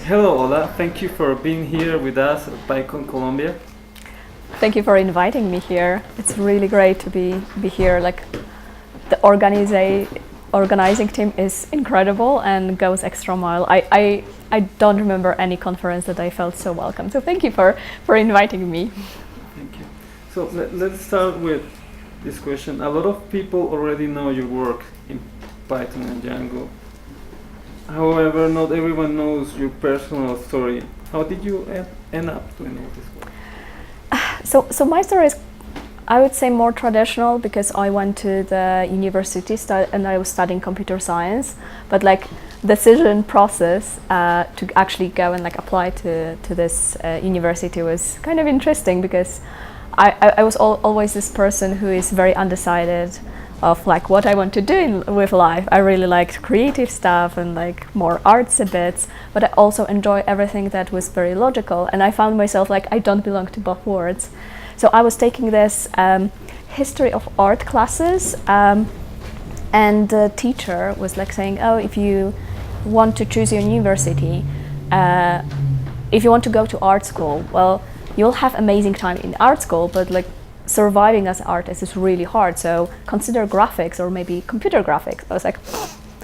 Hello, Ola. Thank you for being here with us at PyCon Colombia. Thank you for inviting me here. It's really great to be here. Like, the organizing team is incredible and goes extra mile. I don't remember any conference that I felt so welcome. So thank you for inviting me. Thank you. So let's start with this question. A lot of people already know your work in Python and Django. However, not everyone knows your personal story. How did you end up doing all this work? So my story is, I would say, more traditional, because I went to the university and I was studying computer science. But like, decision process to actually go and like apply to this university was kind of interesting, because I was always this person who is very undecided of like what I want to do with life. I really liked creative stuff and like more artsy bits, but I also enjoy everything that was very logical. And I found myself like I don't belong to both worlds. So I was taking this history of art classes, and the teacher was like saying, oh, if you want to choose your university, if you want to go to art school, well, you'll have amazing time in art school, but like surviving as an artist is really hard, so consider graphics or maybe computer graphics. I was like,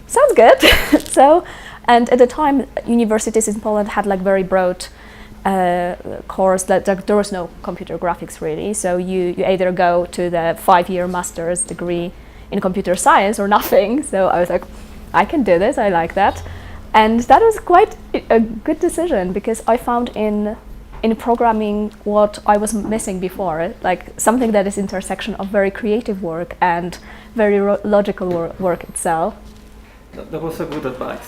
sounds good. So, and at the time, universities in Poland had like very broad course that there was no computer graphics really. So you either go to the 5-year master's degree in computer science or nothing. So I was like, I can do this, I like that. And that was quite a good decision, because I found in programming what I was missing before, like something that is intersection of very creative work and very logical work itself. That was a good advice.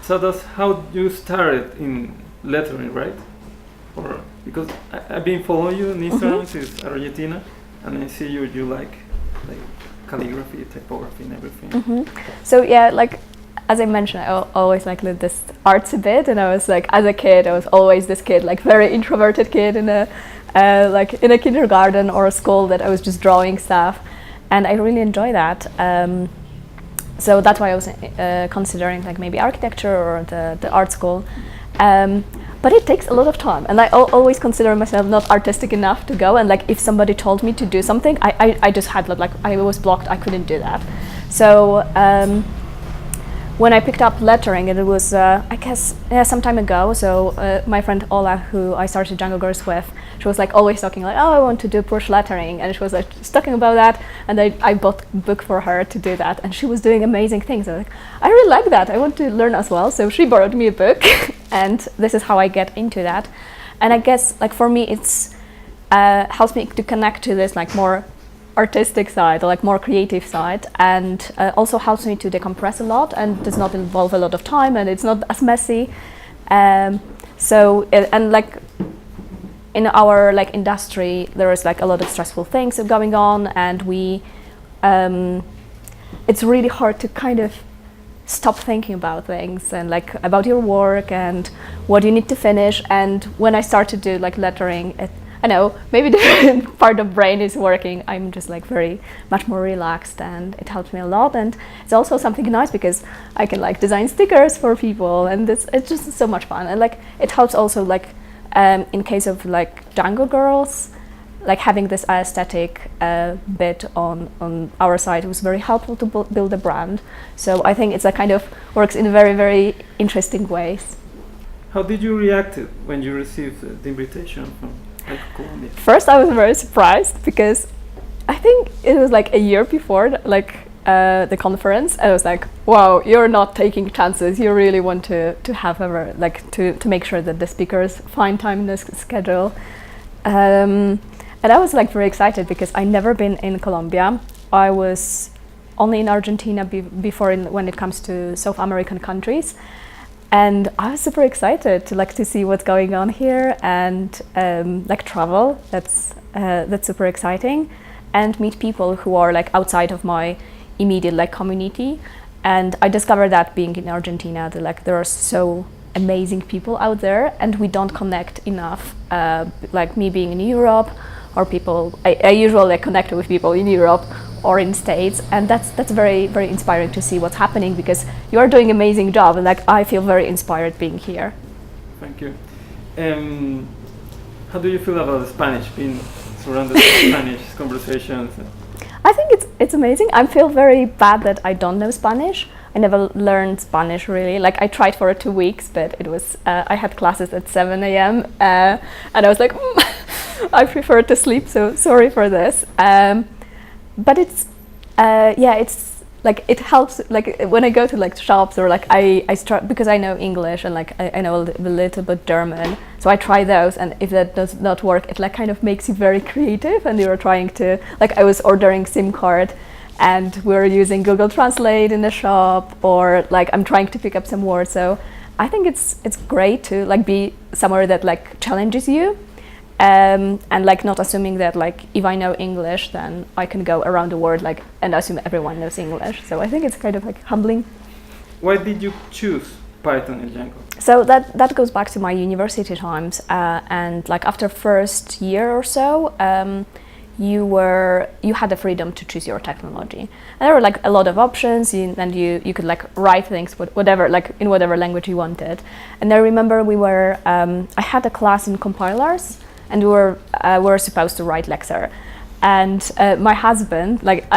So that's how you started in lettering, right? Or because I've been following you on Instagram since Argentina, and I see you like calligraphy, typography, and everything. So yeah, like, as I mentioned, I always like this artsy bit, and I was like, as a kid, I was always this kid, like very introverted kid in a kindergarten or a school, that I was just drawing stuff, and I really enjoy that. So that's why I was considering like maybe architecture or the art school, but it takes a lot of time, and I always consider myself not artistic enough to go. And like, if somebody told me to do something, I just had like I was blocked. I couldn't do that. So. When I picked up lettering, and it was, I guess, some time ago, so my friend Ola, who I started Django Girls with, she was like always talking like, oh, I want to do push lettering, and she was like just talking about that, and I bought a book for her to do that, and she was doing amazing things. I was like, I really like that, I want to learn as well, so she borrowed me a book, and this is how I get into that. And I guess, like, for me, it's helps me to connect to this like more artistic side, or like more creative side, and also helps me to decompress a lot, and does not involve a lot of time, and it's not as messy. So and like in our like industry, there is like a lot of stressful things going on, and we it's really hard to kind of stop thinking about things and like about your work and what you need to finish. And when I start to do like lettering, I know maybe the part of brain is working. I'm just like very much more relaxed, and it helps me a lot. And it's also something nice because I can like design stickers for people, and it's just so much fun. And like it helps also like in case of like Django Girls, like having this aesthetic bit on our side was very helpful to build a brand. So I think it's a kind of works in very, very interesting ways. How did you react when you received the invitation from Colombia? First, I was very surprised because I think it was like a year before the conference, and I was like, wow, you're not taking chances. You really want to have to make sure that the speakers find time in the schedule. And I was like very excited because I never been in Colombia. I was only in Argentina before when it comes to South American countries. And I was super excited to see what's going on here and travel. That's super exciting, and meet people who are like outside of my immediate community. And I discovered that being in Argentina, that like there are so amazing people out there, and we don't connect enough. Like me being in Europe, or people, I usually connect with people in Europe or in States, and that's very, very inspiring to see what's happening, because you are doing an amazing job, and like I feel very inspired being here. Thank you. How do you feel about Spanish, being surrounded by Spanish conversations? I think it's amazing. I feel very bad that I don't know Spanish. I never learned Spanish really. Like I tried for 2 weeks, but it was I had classes at 7 a.m. And I was like, I prefer to sleep, so sorry for this. But it's it's like it helps. Like when I go to like shops, or like I start, because I know English and like I know a little bit German, so I try those, and if that does not work, it like kind of makes you very creative, and you're trying to, like I was ordering SIM card, and we're using Google Translate in the shop, or like I'm trying to pick up some words. So I think it's great to like be somewhere that like challenges you. And like not assuming that like if I know English, then I can go around the world like and assume everyone knows English. So I think it's kind of like humbling. Why did you choose Python and Django? So that goes back to my university times, and like after first year or so, you had the freedom to choose your technology, and there were like a lot of options, and you could like write things whatever, like in whatever language you wanted. And I remember I had a class in compilers, and we were supposed to write lecture, and my husband, like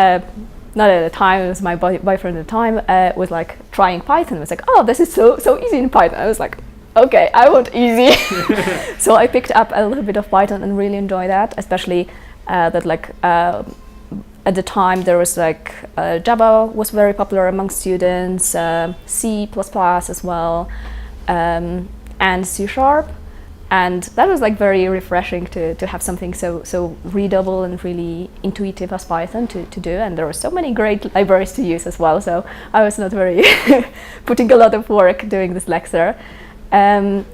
not at the time, it was my boyfriend at the time, was like trying Python. It was like, oh, this is so easy in Python. I was like, okay, I want easy. So I picked up a little bit of Python and really enjoyed that, especially that like at the time there was like Java was very popular among students, C++ as well, and C#. And that was like very refreshing to have something so readable and really intuitive as Python to do. And there were so many great libraries to use as well. So I was not very putting a lot of work doing this lecture. As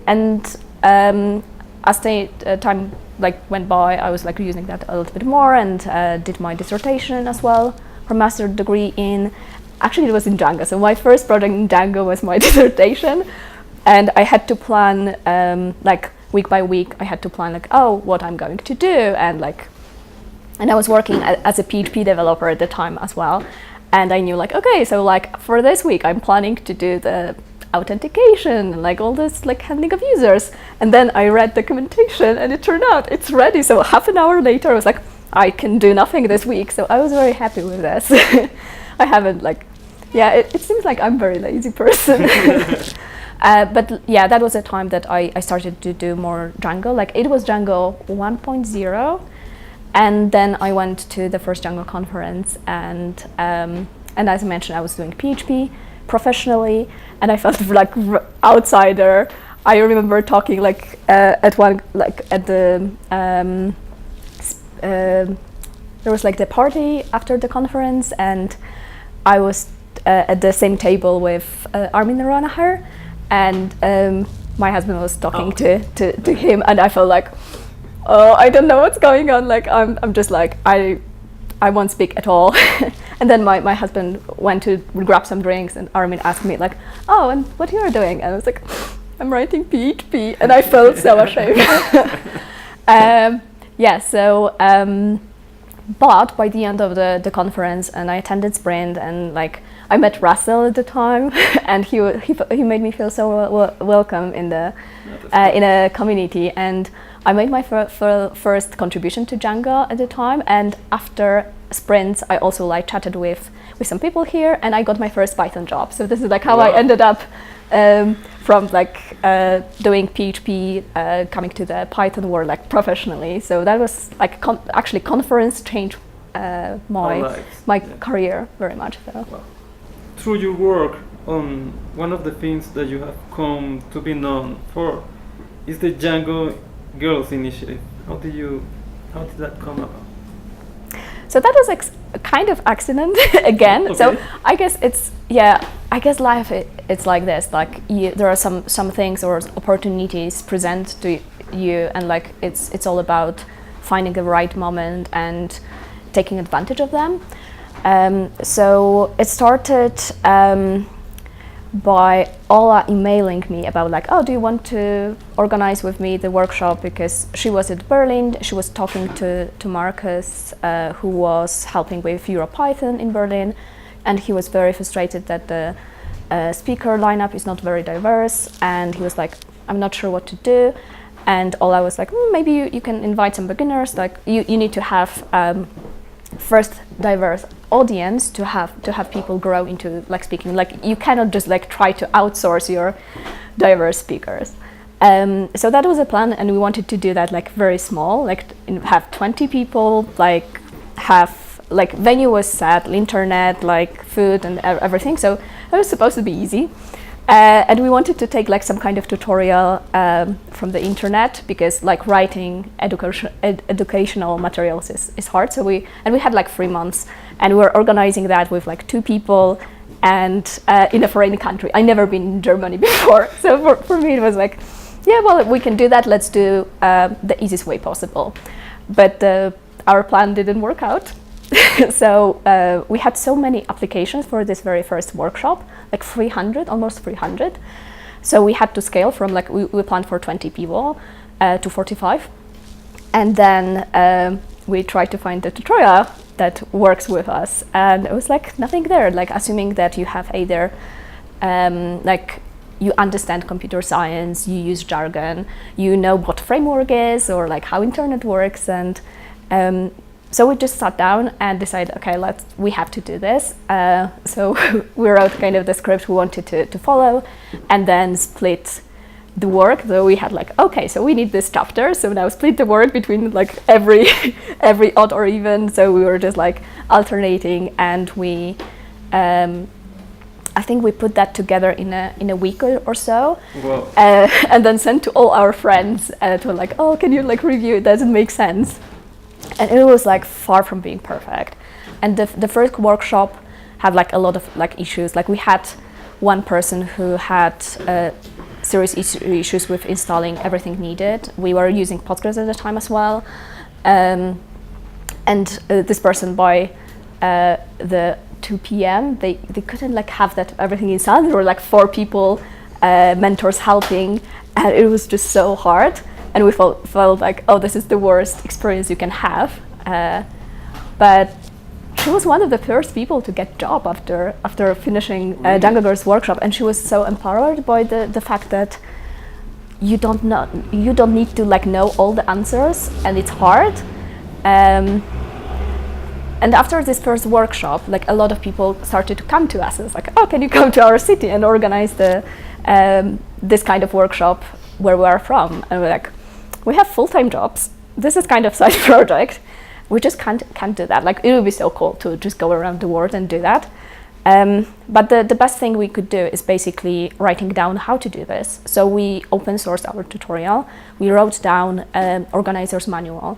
time like went by, I was like using that a little bit more, and did my dissertation as well for master's degree in. Actually, it was in Django. So my first project in Django was my dissertation, and I had to plan like week by week. I had to plan like, oh, what I'm going to do, and I was working as a PHP developer at the time as well. And I knew like, okay, so like for this week, I'm planning to do the authentication and like all this like handling of users. And then I read documentation, and it turned out it's ready. So half an hour later, I was like, I can do nothing this week. So I was very happy with this. I haven't like, yeah, it seems like I'm a very lazy person. But yeah, that was a time that I started to do more Django. Like it was Django 1.0, and then I went to the first Django conference, and as I mentioned, I was doing PHP professionally, and I felt like outsider. I remember talking like at the there was like the party after the conference, and I was at the same table with Armin Ranaher, and my husband was talking to him, and I felt like, oh, I don't know what's going on. Like I'm just like I won't speak at all. And then my husband went to grab some drinks, and Armin asked me like, oh, and what you are doing? And I was like, I'm writing PHP, and I felt so ashamed. But by the end of the conference, and I attended Sprint, and like I met Russell at the time, and he made me feel so welcome in a community, and I made my first contribution to Django at the time. And after Sprints, I also like chatted with some people here, and I got my first Python job. So this is like how I ended up from like doing PHP, coming to the Python world like professionally. So that was like actually conference changed my career very much. So. Wow. Through your work on one of the things that you have come to be known for is the Django Girls Initiative. How did that come about? So that was a kind of accident again. Okay. So I guess I guess life it's like this. Like there are some things or opportunities present to you, and like it's all about finding the right moment and taking advantage of them. So it started by Ola emailing me about like, oh, do you want to organize with me the workshop? Because she was at Berlin, she was talking to Marcus, who was helping with EuroPython in Berlin, and he was very frustrated that the speaker lineup is not very diverse, and he was like, I'm not sure what to do. And Ola was like, maybe you can invite some beginners, like you need to have first diverse audience to have people grow into like speaking. Like you cannot just like try to outsource your diverse speakers. So that was a plan, and we wanted to do that like very small, like have 20 people, like have like venue was set, internet, like food and everything. So it was supposed to be easy. And we wanted to take like some kind of tutorial from the internet, because like writing educational materials is hard. So we had like 3 months, and we were organizing that with like 2 people, and in a foreign country. I never been in Germany before, so for me it was like, yeah, well, we can do that. Let's do the easiest way possible. But our plan didn't work out. So we had so many applications for this very first workshop, like 300, almost 300. So we had to scale from like, we planned for 20 people to 45. And then we tried to find the tutorial that works with us. And it was like nothing there, like assuming that you have either like you understand computer science, you use jargon, you know what framework is or like how internet works. And so we just sat down and decided, okay, we have to do this. So we wrote kind of the script we wanted to follow, and then split the work. So we had like, okay, so we need this chapter. So now split the work between like every odd or even. So we were just like alternating, and we, I think we put that together in a week or so. Wow. And then sent to all our friends, and were like, oh, can you like review it? Does it make sense? And it was like far from being perfect. And the first workshop had like a lot of like issues. Like we had one person who had serious issues with installing everything needed. We were using Postgres at the time as well. And this person by the 2 p.m. they couldn't like have that everything installed. There were like 4 people, mentors helping, and it was just so hard. And we felt like, oh, this is the worst experience you can have. But she was one of the first people to get job after finishing Django Girls workshop, and she was so empowered by the fact that you don't need to like know all the answers, and it's hard. And after this first workshop, like a lot of people started to come to us. It's like, oh, can you come to our city and organize this kind of workshop where we are from? And we're like, we have full-time jobs. This is kind of side project. We just can't do that. Like it would be so cool to just go around the world and do that. But the best thing we could do is basically writing down how to do this. So we open sourced our tutorial. We wrote down an organizer's manual.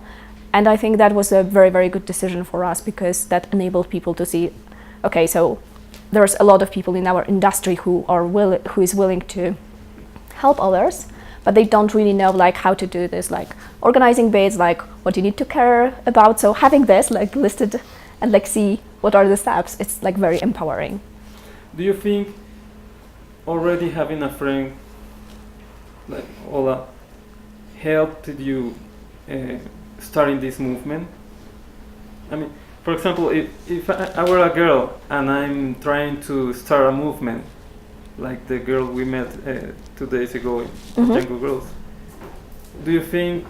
And I think that was a very, very good decision for us, because that enabled people to see, okay, so there's a lot of people in our industry who is willing to help others, but they don't really know like how to do this, like organizing bits, like what you need to care about. So having this like listed and like see what are the steps, it's like very empowering. Do you think already having a friend like Ola helped you starting this movement? I mean, for example, if I were a girl and I'm trying to start a movement, like the girl we met 2 days ago in Django Girls, do you think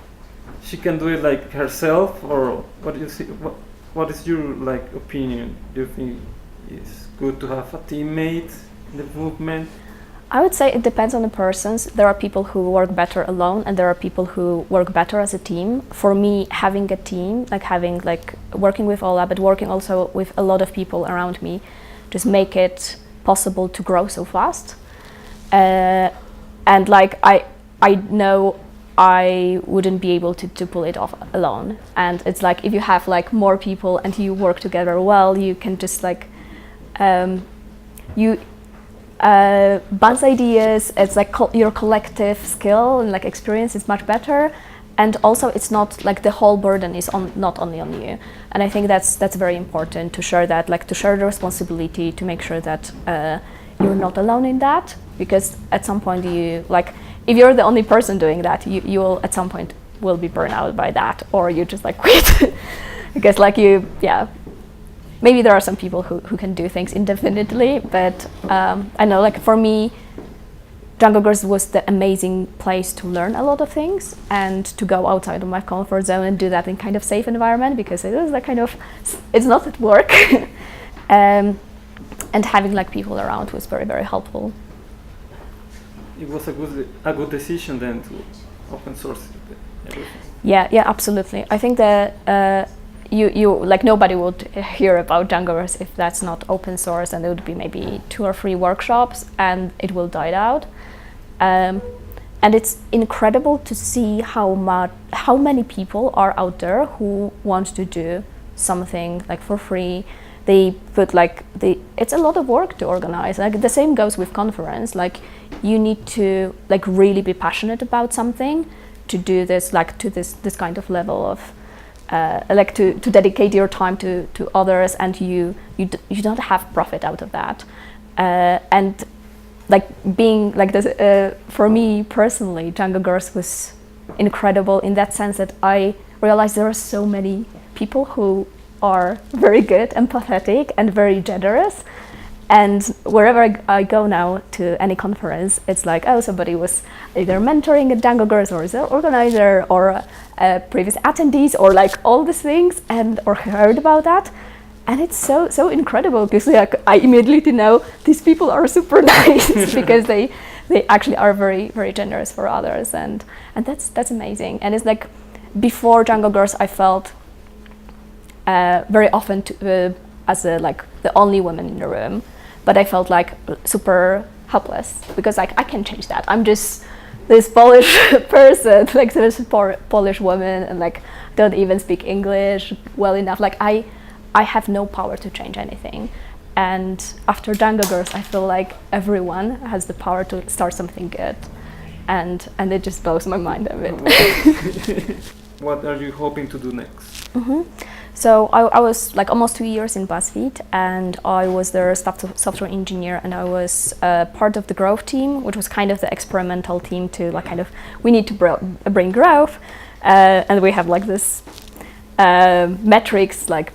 she can do it like herself, or what do you see? What is your like opinion? Do you think it's good to have a teammate in the movement? I would say it depends on the persons. There are people who work better alone, and there are people who work better as a team. For me, having a team, like working with Ola, but working also with a lot of people around me, just make it possible to grow so fast. And like I know I wouldn't be able to pull it off alone. And it's like if you have like more people and you work together well, you can just like bounce ideas. It's like your collective skill and like experience is much better. and also it's not like the whole burden is not only on you. And I think that's very important to share that, like to share the responsibility, to make sure that you're not alone in that, because at some point you, like, if you're the only person doing that, you will at some point will be burned out by that, or you just like quit. Because like maybe there are some people who can do things indefinitely, but I know, like for me, Django Girls was the amazing place to learn a lot of things and to go outside of my comfort zone and do that in kind of safe environment, because it is like kind of, it's not at work. And having like people around was very, very helpful. It was a good decision then to open source everything. Yeah, absolutely. I think that you like nobody would hear about Django Girls if that's not open source, and it would be maybe 2 or 3 workshops and it will die out. And it's incredible to see how many people are out there who want to do something like for free. They put it's a lot of work to organize. Like the same goes with conference. Like you need to like really be passionate about something to do this, like to this kind of level of like to dedicate your time to others, and you don't have profit out of that. And like being like this, for me personally, Django Girls was incredible in that sense that I realized there are so many people who are very good, empathetic, and very generous. And wherever I go now to any conference, it's like, oh, somebody was either mentoring at Django Girls, or is an organizer, or previous attendees, or like all these things, and or heard about that. And it's so incredible, because like, I immediately know these people are super nice because they actually are very, very generous for others, and that's amazing. And it's like before Django Girls, I felt very often as like the only woman in the room, but I felt like super helpless, because like I can't change that. I'm just this Polish person, like this Polish woman, and like don't even speak English well enough. Like I have no power to change anything. And after Django Girls, I feel like everyone has the power to start something good, and it just blows my mind a bit. What are you hoping to do next? Mm-hmm. So I was like almost 2 years in BuzzFeed, and I was their staff software engineer, and I was part of the growth team, which was kind of the experimental team to like kind of, we need to bring growth, and we have like this metrics, like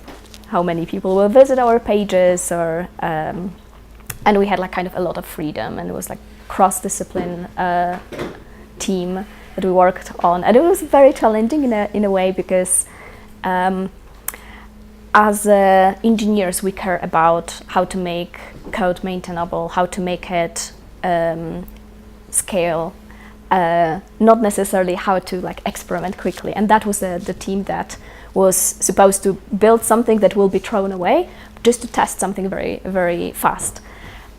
how many people will visit our pages, or and we had like kind of a lot of freedom, and it was like cross-discipline team that we worked on, and it was very challenging in a way, because as engineers, we care about how to make code maintainable, how to make it scale, not necessarily how to like experiment quickly. And that was the team that was supposed to build something that will be thrown away, just to test something very, very fast.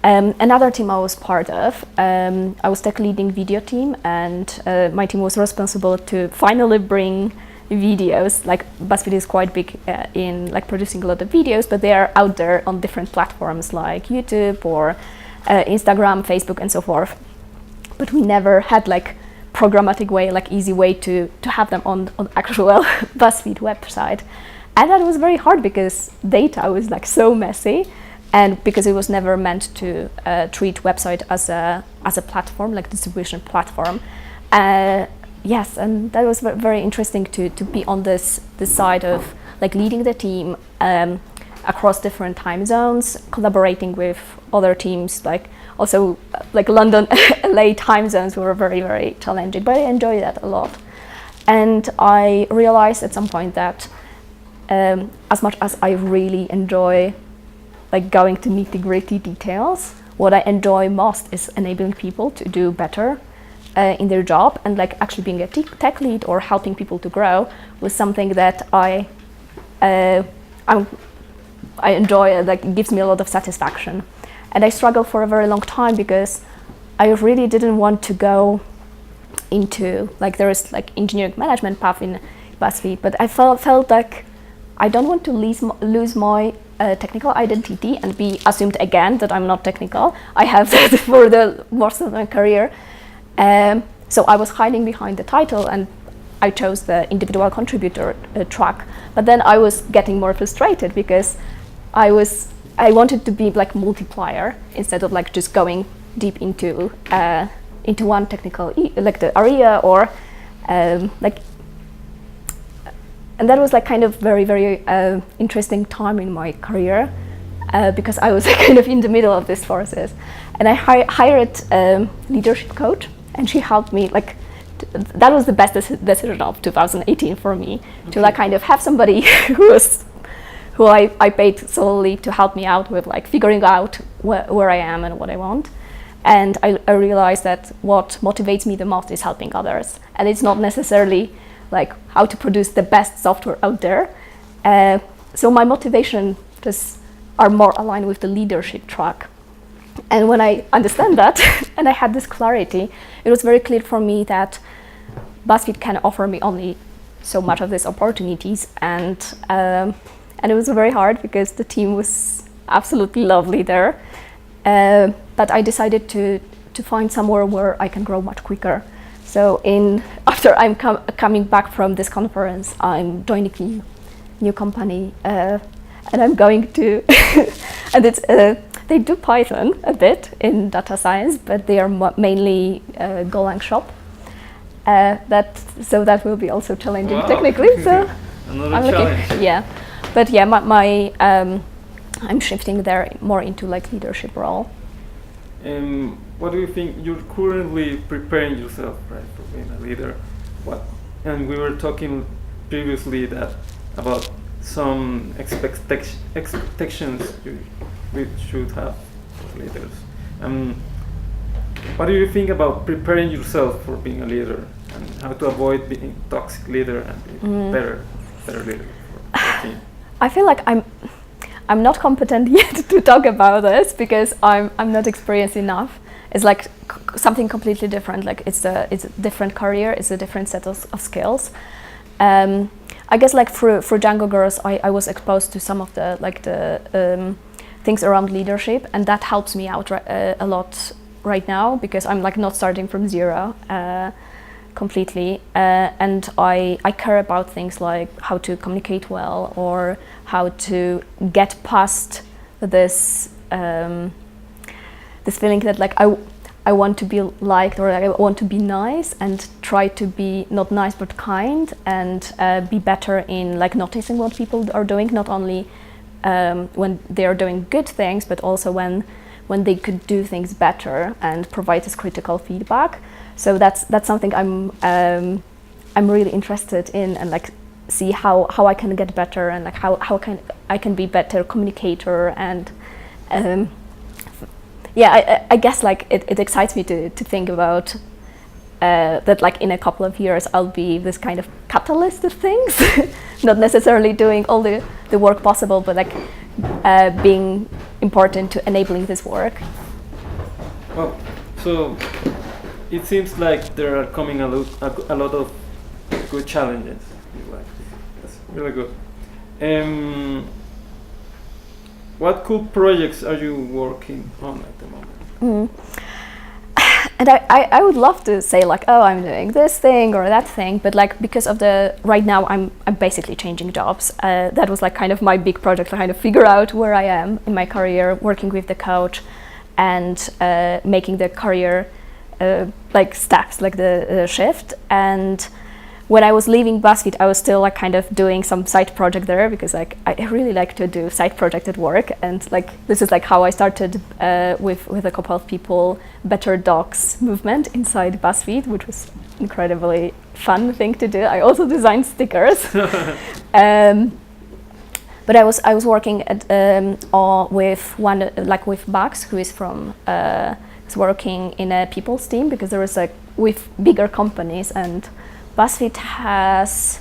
Another team I was part of, I was tech leading video team, and my team was responsible to finally bring videos. Like BuzzFeed is quite big in like producing a lot of videos, but they are out there on different platforms like YouTube or Instagram, Facebook, and so forth. But we never had like programmatic way, like easy way to have them on actual BuzzFeed website. And that was very hard, because data was like so messy, and because it was never meant to treat website as a platform, like distribution platform. Yes, and that was very interesting to be on this side of like leading the team across different time zones, collaborating with other teams, like also like London, LA time zones were very, very challenging, but I enjoyed that a lot. And I realized at some point that as much as I really enjoy like going to nitty-gritty details, what I enjoy most is enabling people to do better in their job, and like actually being a tech lead or helping people to grow was something that I enjoy, and like it gives me a lot of satisfaction. And I struggled for a very long time, because I really didn't want to go into like there is like engineering management path in BuzzFeed, but I felt like I don't want to lose my technical identity and be assumed again that I'm not technical. I have that for the most of my career. So I was hiding behind the title, and I chose the individual contributor track. But then I was getting more frustrated because I wanted to be like multiplier instead of like just going deep into one technical like the area or like. And that was like kind of very, very interesting time in my career because I was kind of in the middle of this process. And I hired a leadership coach, and she helped me like, that was the best decision of 2018 for me, to like kind of have somebody who I paid solely to help me out with like figuring out where I am and what I want. And I realized that what motivates me the most is helping others. And it's not necessarily like how to produce the best software out there. So my motivation just are more aligned with the leadership track. And when I understand that, and I had this clarity, it was very clear for me that BuzzFeed can offer me only so much of these opportunities. And it was very hard because the team was absolutely lovely there. But I decided to find somewhere where I can grow much quicker. So after I'm coming back from this conference, I'm joining a new company, and I'm going to, and it's they do Python a bit in data science, but they are mainly Golang shop. That will be also challenging technically. So another challenge. Yeah, but yeah, I'm shifting there more into like leadership role. What do you think? You're currently preparing yourself, right, for being a leader. And we were talking previously about some expectations we should have for leaders. What do you think about preparing yourself for being a leader and how to avoid being a toxic leader and be better leader for the team? I feel like I'm not competent yet to talk about this because I'm not experienced enough. It's like something completely different. Like it's a different career. It's a different set of skills. I guess like through Django Girls, I was exposed to some of the things around leadership, and that helps me out a lot right now because I'm like not starting from zero completely, and I care about things like how to communicate well or how to get past this this feeling that like I want to be liked or I want to be nice and try to be not nice but kind and be better in like noticing what people are doing, not only when they are doing good things but also when they could do things better and provide us critical feedback. So that's something I'm really interested in, and like see how I can get better and like how I can be better communicator. And I guess like it excites me to think about that like in a couple of years I'll be this kind of catalyst of things, not necessarily doing all the work possible, but like being important to enabling this work. Well, so it seems like there are coming a lot of good challenges. That's really good. What cool projects are you working on at the moment? And I would love to say like, oh, I'm doing this thing or that thing, but like because of right now I'm basically changing jobs. That was like kind of my big project to kind of figure out where I am in my career, working with the coach and making the career like steps, like the shift. And when I was leaving BuzzFeed, I was still like kind of doing some side project there because like I really like to do side project at work, and like this is like how I started with a couple of people Better Docs movement inside BuzzFeed, which was incredibly fun thing to do. I also designed stickers. But I was working at with Max, who is from is working in a people's team, because there was like with bigger companies, and BuzzFeed has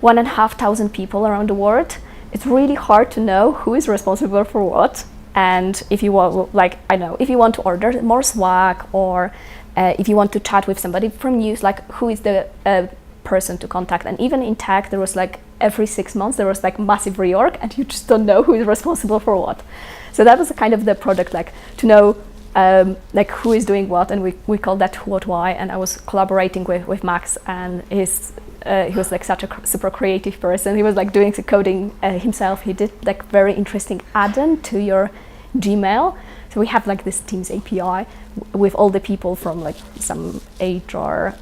1,500 people around the world. It's really hard to know who is responsible for what. And if you want, like, I know, if you want to order more swag, or if you want to chat with somebody from news, like who is the person to contact. And even in tech, there was like every 6 months, there was like massive reorg, and you just don't know who is responsible for what. So that was kind of the project, like to know like who is doing what, and we call that what why. And I was collaborating with Max and his he was like such a super creative person. He was like doing the coding himself. He did like very interesting add-on to your Gmail. So we have like this Teams API with all the people from like some HR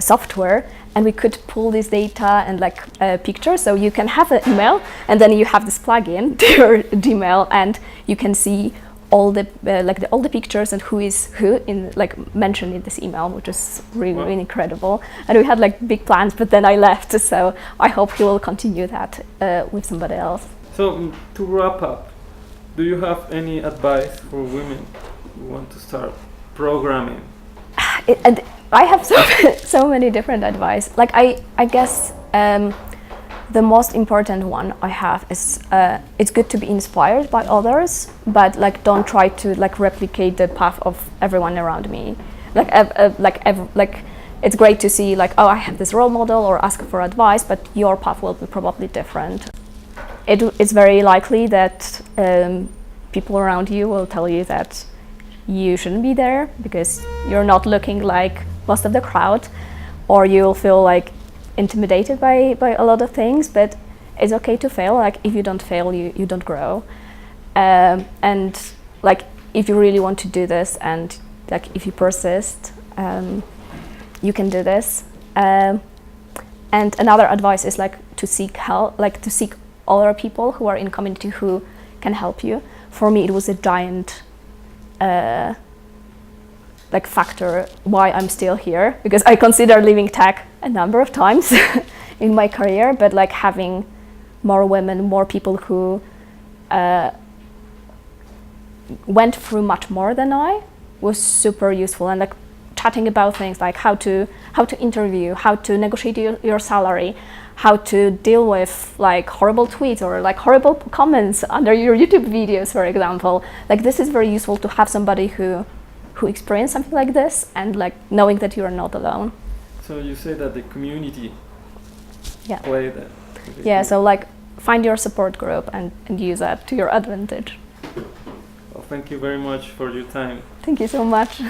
software, and we could pull this data and like pictures. So you can have an email, and then you have this plugin to your Gmail, and you can see all the all the pictures and who is who in like mentioned in this email, which is really, Wow. really incredible. And we had like big plans, but then I left. So I hope he will continue that with somebody else. So to wrap up, do you have any advice for women who want to start programming? And I have so many different advice. Like I guess the most important one I have is it's good to be inspired by others, but like don't try to like replicate the path of everyone around me. Like it's great to see like, oh, I have this role model or ask for advice, but your path will be probably different. It's very likely that people around you will tell you that you shouldn't be there because you're not looking like most of the crowd, or you'll feel like intimidated by a lot of things. But it's okay to fail. Like if you don't fail, you don't grow. And like if you really want to do this, and like if you persist, you can do this. And another advice is like to seek help, like to seek other people who are in community who can help you. For me, it was a giant like factor why I'm still here, because I consider leaving tech a number of times in my career, but like having more women, more people who went through much more than I was super useful. And like chatting about things like how to interview, how to negotiate your salary, how to deal with like horrible tweets or like horrible comments under your YouTube videos, for example. Like this is very useful to have somebody who experienced something like this, and like knowing that you are not alone. So you say that the community Yeah. play that. Yeah, so like find your support group and use that to your advantage. Well, thank you very much for your time. Thank you so much.